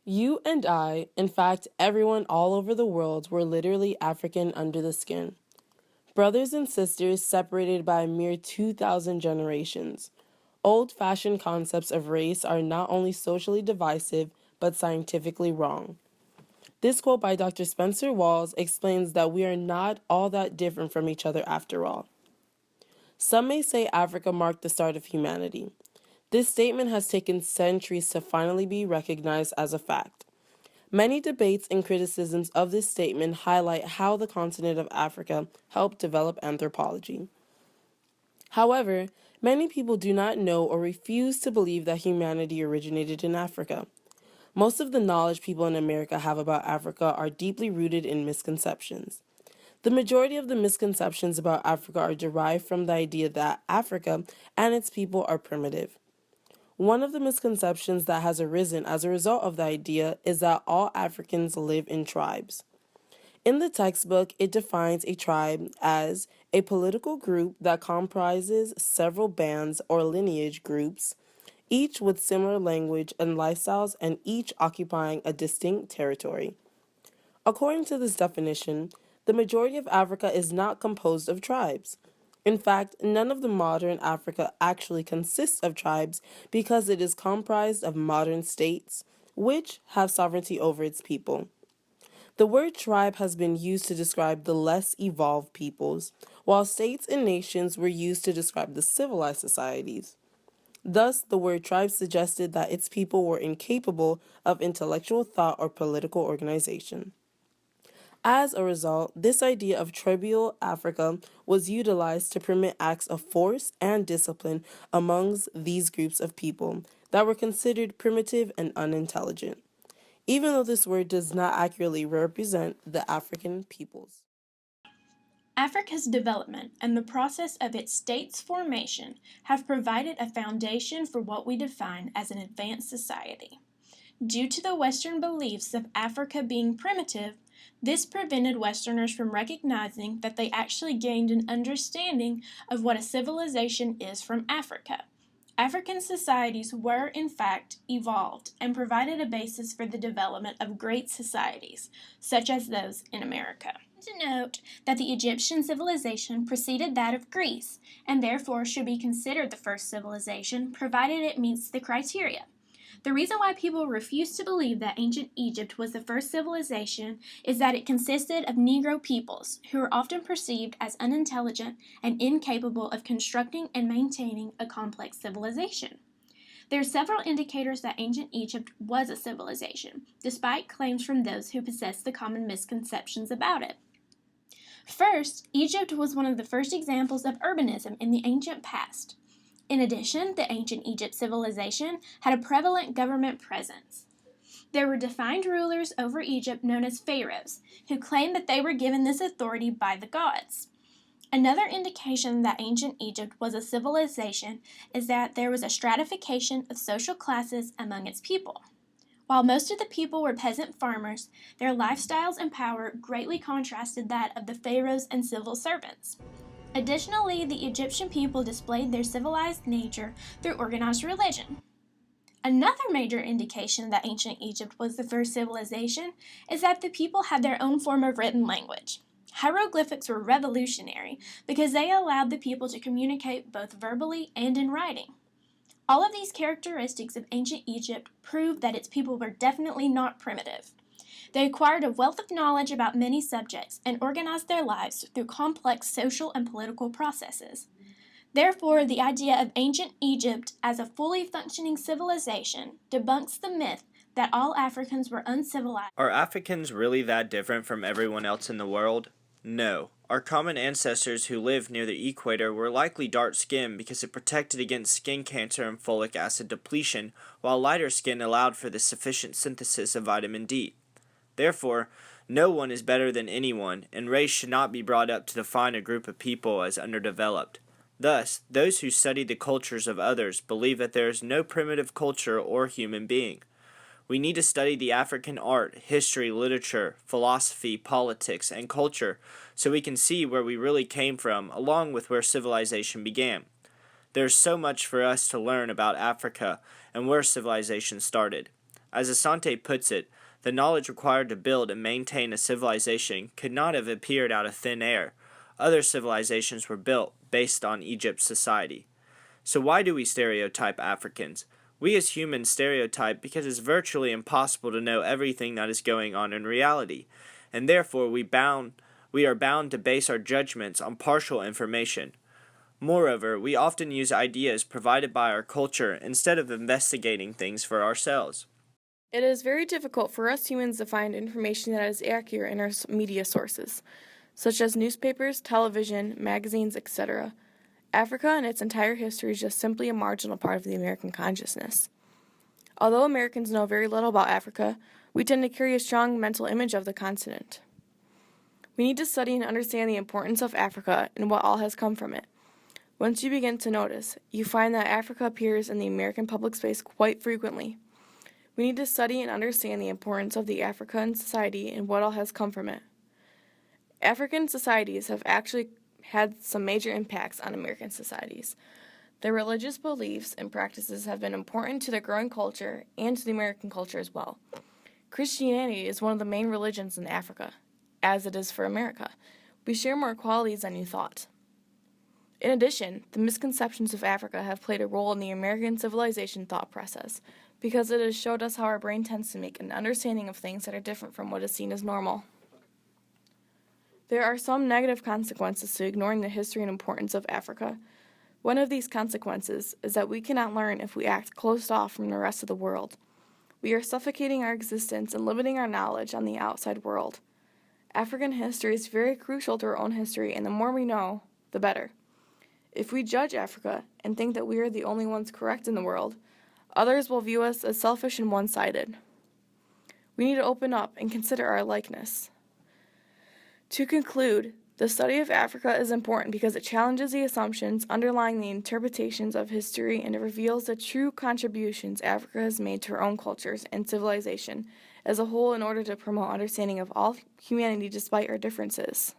You and I, in fact, everyone all over the world, were literally African under the skin. Brothers and sisters separated by a mere 2,000 generations. Old fashioned concepts of race are not only socially divisive, but scientifically wrong. This quote by Dr. Spencer Walls explains that we are not all that different from each other after all. Some may say Africa marked the start of humanity. This statement has taken centuries to finally be recognized as a fact. Many debates and criticisms of this statement highlight how the continent of Africa helped develop anthropology. However, many people do not know or refuse to believe that humanity originated in Africa. Most of the knowledge people in America have about Africa are deeply rooted in misconceptions. The majority of the misconceptions about Africa are derived from the idea that Africa and its people are primitive. One of the misconceptions that has arisen as a result of the idea is that all Africans live in tribes. In the textbook, it defines a tribe as a political group that comprises several bands or lineage groups, each with similar language and lifestyles and each occupying a distinct territory. According to this definition, the majority of Africa is not composed of tribes. In fact, none of the modern Africa actually consists of tribes because it is comprised of modern states, which have sovereignty over its people. The word tribe has been used to describe the less evolved peoples, while states and nations were used to describe the civilized societies. Thus, the word tribe suggested that its people were incapable of intellectual thought or political organization. As a result, this idea of tribal Africa was utilized to permit acts of force and discipline amongst these groups of people that were considered primitive and unintelligent, even though this word does not accurately represent the African peoples. Africa's development and the process of its state's formation have provided a foundation for what we define as an advanced society. Due to the Western beliefs of Africa being primitive, this prevented Westerners from recognizing that they actually gained an understanding of what a civilization is from Africa. African societies were, in fact, evolved and provided a basis for the development of great societies, such as those in America. To note that the Egyptian civilization preceded that of Greece, and therefore should be considered the first civilization, provided it meets the criteria. The reason why people refuse to believe that ancient Egypt was the first civilization is that it consisted of Negro peoples, who are often perceived as unintelligent and incapable of constructing and maintaining a complex civilization. There are several indicators that ancient Egypt was a civilization, despite claims from those who possess the common misconceptions about it. First, Egypt was one of the first examples of urbanism in the ancient past. In addition, the ancient Egypt civilization had a prevalent government presence. There were defined rulers over Egypt known as pharaohs, who claimed that they were given this authority by the gods. Another indication that ancient Egypt was a civilization is that there was a stratification of social classes among its people. While most of the people were peasant farmers, their lifestyles and power greatly contrasted that of the pharaohs and civil servants. Additionally, the Egyptian people displayed their civilized nature through organized religion. Another major indication that ancient Egypt was the first civilization is that the people had their own form of written language. Hieroglyphics were revolutionary because they allowed the people to communicate both verbally and in writing. All of these characteristics of ancient Egypt prove that its people were definitely not primitive. They acquired a wealth of knowledge about many subjects and organized their lives through complex social and political processes. Therefore, the idea of ancient Egypt as a fully functioning civilization debunks the myth that all Africans were uncivilized. Are Africans really that different from everyone else in the world? No. Our common ancestors who lived near the equator were likely dark-skinned because it protected against skin cancer and folic acid depletion, while lighter skin allowed for the sufficient synthesis of vitamin D. Therefore, no one is better than anyone, and race should not be brought up to define a group of people as underdeveloped. Thus, those who study the cultures of others believe that there is no primitive culture or human being. We need to study the African art, history, literature, philosophy, politics, and culture so we can see where we really came from, along with where civilization began. There is so much for us to learn about Africa and where civilization started. As Asante puts it, the knowledge required to build and maintain a civilization could not have appeared out of thin air. Other civilizations were built based on Egypt's society. So why do we stereotype Africans? We as humans stereotype because it's virtually impossible to know everything that is going on in reality, and therefore we are bound to base our judgments on partial information. Moreover, we often use ideas provided by our culture instead of investigating things for ourselves. It is very difficult for us humans to find information that is accurate in our media sources, such as newspapers, television, magazines, etc. Africa and its entire history is just simply a marginal part of the American consciousness. Although Americans know very little about Africa, we tend to carry a strong mental image of the continent. We need to study and understand the importance of Africa and what all has come from it. Once you begin to notice, you find that Africa appears in the American public space quite frequently. We need to study and understand the importance of the African society and what all has come from it. African societies have actually had some major impacts on American societies. Their religious beliefs and practices have been important to the growing culture and to the American culture as well. Christianity is one of the main religions in Africa, as it is for America. We share more qualities than you thought. In addition, the misconceptions of Africa have played a role in the American civilization thought process, because it has showed us how our brain tends to make an understanding of things that are different from what is seen as normal. There are some negative consequences to ignoring the history and importance of Africa. One of these consequences is that we cannot learn if we act closed off from the rest of the world. We are suffocating our existence and limiting our knowledge on the outside world. African history is very crucial to our own history, and the more we know, the better. If we judge Africa and think that we are the only ones correct in the world, others will view us as selfish and one-sided. We need to open up and consider our likeness. To conclude, the study of Africa is important because it challenges the assumptions underlying the interpretations of history, and it reveals the true contributions Africa has made to our own cultures and civilization as a whole in order to promote understanding of all humanity despite our differences.